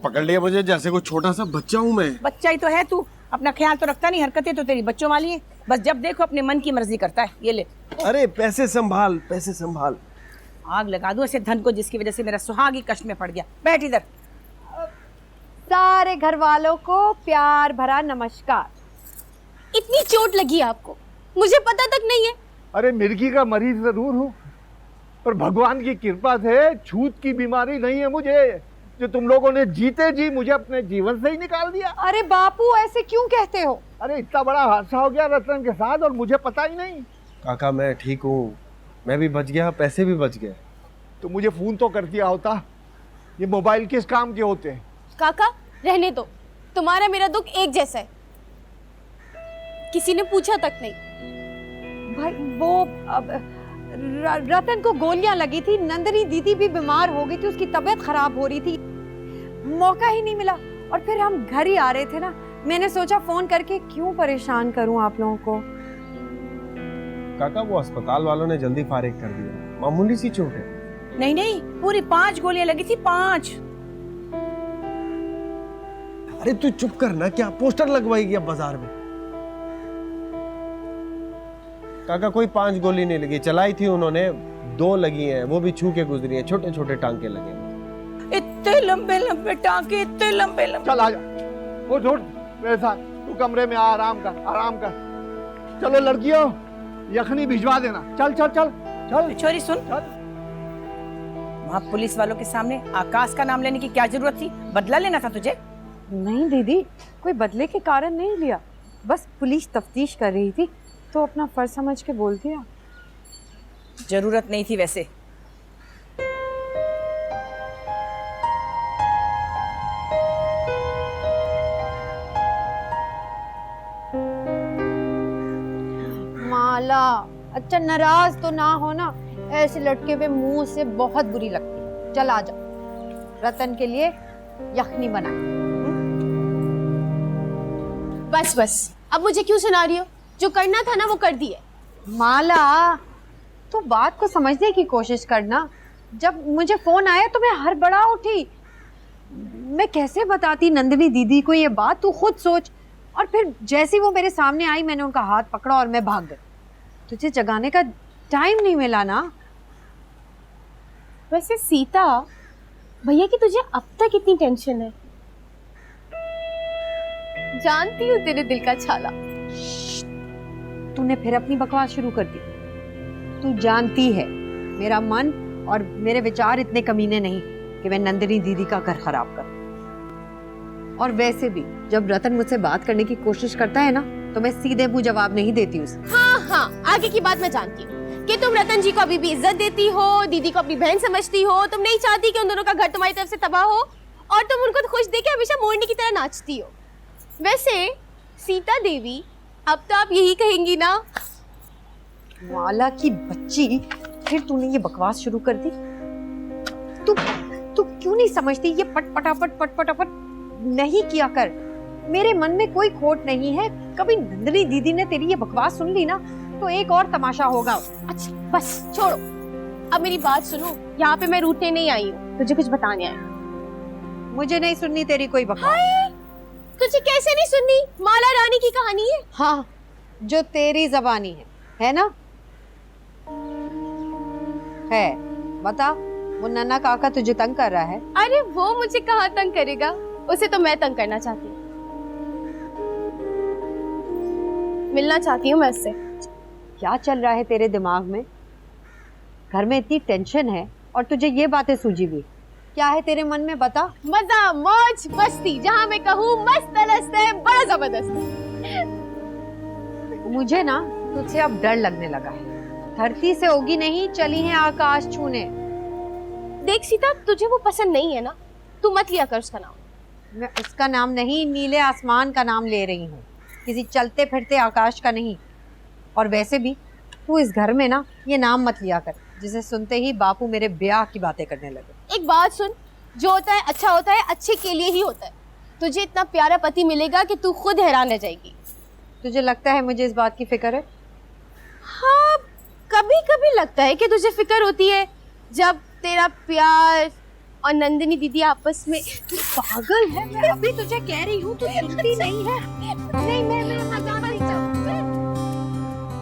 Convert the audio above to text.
पकड़ लिया मुझे जैसे कोई छोटा सा बच्चा हूँ मैं। बच्चा ही तो है तू, अपना ख्याल तो रखता नहीं, हरकतें तो तेरी बच्चों वाली है, बस जब देखो अपने मन की मर्जी करता है। ये ले। अरे पैसे संभाल, पैसे संभाल। आग लगा दूं ऐसे धन को जिसकी वजह से मेरा सुहाग ही कष्ट में पड़ गया। बैठ इधर। सारे घर वालों को प्यार भरा नमस्कार। इतनी चोट लगी आपको, मुझे पता तक नहीं है। अरे मिर्गी का मरीज जरूर हूँ, पर भगवान की कृपा से छूत की बीमारी नहीं है मुझे, जो तुम लोगों ने जीते जी मुझे अपने जीवन से ही निकाल दिया। अरे बापू ऐसे क्यों कहते हो? अरे इतना बड़ा हादसा हो गया रतन के साथ और मुझे पता ही नहीं। काका मैं ठीक हूँ, मैं भी बच गया, पैसे भी बच गए। तो मुझे फोन तो कर दिया होता। ये मोबाइल किस काम के होते हैं? काका रहने दो, तुम्हारा मेरा दुख एक जैसा है, किसी ने पूछा तक नहीं। भाई वो रतन को गोलियां लगी थी, नंदिनी दीदी भी बीमार हो गई थी, उसकी तबीयत खराब हो रही थी, मौका ही नहीं मिला। और फिर हम घर ही आ रहे थे ना, मैंने सोचा फोन करके क्यों परेशान करूं आप लोगों को। काका वो अस्पताल वालों ने जल्दी फारिग कर दिया, मामूली सी चोट है। नहीं नहीं, पूरी 5 गोलियां लगी थी, 5। अरे तू चुप कर ना, क्या पोस्टर लगवाएगी अब बाजार में? काका कोई 5 गोली नहीं लगी, चलाई थी उन्होंने, 2 लगी हैं, वो भी छू के गुजरी हैं, छोटे छोटे टांके लगे। इतने लंबे लंबे टांके, इतने लंबे लंबे। चल आजा, उठ उठ मेरे साथ, तू कमरे में आराम कर, आराम कर। चलो लड़कियों, यखनी भिजवा देना। चल चल चल चल। छोरी सुन, चल। वहाँ पुलिस वालों के सामने आकाश का नाम लेने की क्या जरूरत थी? बदला लेना था तुझे। नहीं दीदी, कोई बदले के कारण नहीं लिया, बस पुलिस तफ्तीश कर रही थी तो अपना फर्ज समझ के बोल दिया। जरूरत नहीं थी वैसे। माला, अच्छा नाराज तो ना हो ना, ऐसे लटके हुए मुंह से बहुत बुरी लगती है। चल आजा, रतन के लिए यखनी बना। बस बस, अब मुझे क्यों सुना रही हो? जो करना था ना वो कर दिए। माला, तू बात को समझने की कोशिश करना। जब मुझे फोन आया तो मैं हड़बड़ा उठी, मैं कैसे बताती नंदिनी दीदी को ये बात, तू खुद सोच। और फिर जैसे वो मेरे सामने आई, मैंने उनका हाथ पकड़ा और मैं भाग गई। तुझे जगाने का टाइम नहीं मिला ना। वैसे सीता, भैया की तुझे अब तक इतनी टेंशन है? जानती हूँ तेरे दिल का छाला। तूने फिर अपनी बकवास शुरू कर दी। तू जानती है मेरा मन और मेरे विचार इतने कमीने नहीं कि मैं नंदिनी दीदी का घर खराब करूं। और वैसे भी जब रतन मुझसे बात करने की कोशिश करता है ना, तो मैं सीधे मुंह जवाब नहीं देती उसे। हाँ हाँ, आगे की बात मैं जानती हूँ कि तुम रतन जी को अभी भी इज्जत देती हो, दीदी को अपनी बहन समझती हो, तुम नहीं चाहती कि उन दोनों का घर तुम्हारी तरफ से तबाह हो, और तुम उनको खुश देके हमेशा मोरनी की तरह नाचती हो। वैसे सीता देवी, अब तो आप यही कहेंगी ना? माला की बच्ची, फिर तूने ये बकवास शुरू कर दी। तू क्यों नहीं समझती? ये पट-पटापट नहीं किया कर। मेरे मन में कोई खोट नहीं है। कभी नंदिनी दीदी ने तेरी ये बकवास सुन ली ना, तो एक और तमाशा होगा। अच्छा बस छोड़ो, अब मेरी बात सुनो। यहाँ पे मैं रूठने नहीं आई हूँ, तुझे कुछ बताने आई। मुझे नहीं सुननी तेरी कोई बकवास। तुझे कैसे नहीं सुननी? माला रानी की कहानी है। हाँ, जो तेरी जबानी है ना? है, बता। वो नन्ना काका तुझे तंग कर रहा है? अरे वो मुझे कहाँ तंग करेगा, उसे तो मैं तंग करना चाहती हूँ। मिलना चाहती हूँ मैं उससे। क्या चल रहा है तेरे दिमाग में? घर में इतनी टेंशन है और तुझे ये बातें सूझी हुई। क्या है तेरे मन में, बता। मजा, मौज, मस्ती, जहाँ मैं कहूँ मस्त तलस्त है, बड़ा जबरदस्त है। मुझे ना तुझसे अब डर लगने लगा है। धरती से होगी नहीं, चली है आकाश छूने। देख सीता, तुझे वो पसंद नहीं है ना, तू मत लिया कर उसका नाम। मैं उसका नाम नहीं, नीले आसमान का नाम ले रही हूँ, किसी चलते फिरते आकाश का नहीं। और वैसे भी तू इस घर में ना ये नाम मत लिया कर, जिसे सुनते ही बापू मेरे ब्याह की बातें करने लगे। एक बात सुन, जो होता है अच्छा होता है, अच्छे के लिए ही होता है। तुझे इतना प्यारा पति मिलेगा कि तू खुद हैरान रह जाएगी। तुझे लगता है मुझे इस बात की फिक्र है? हाँ, कभी कभी लगता है कि तुझे फिक्र होती है, जब तेरा प्यार और नंदिनी दीदी आपस में। पागल है, मैं अभी तुझे कह रही हूँ, तू सुनती नहीं है। नहीं, मैं मजाक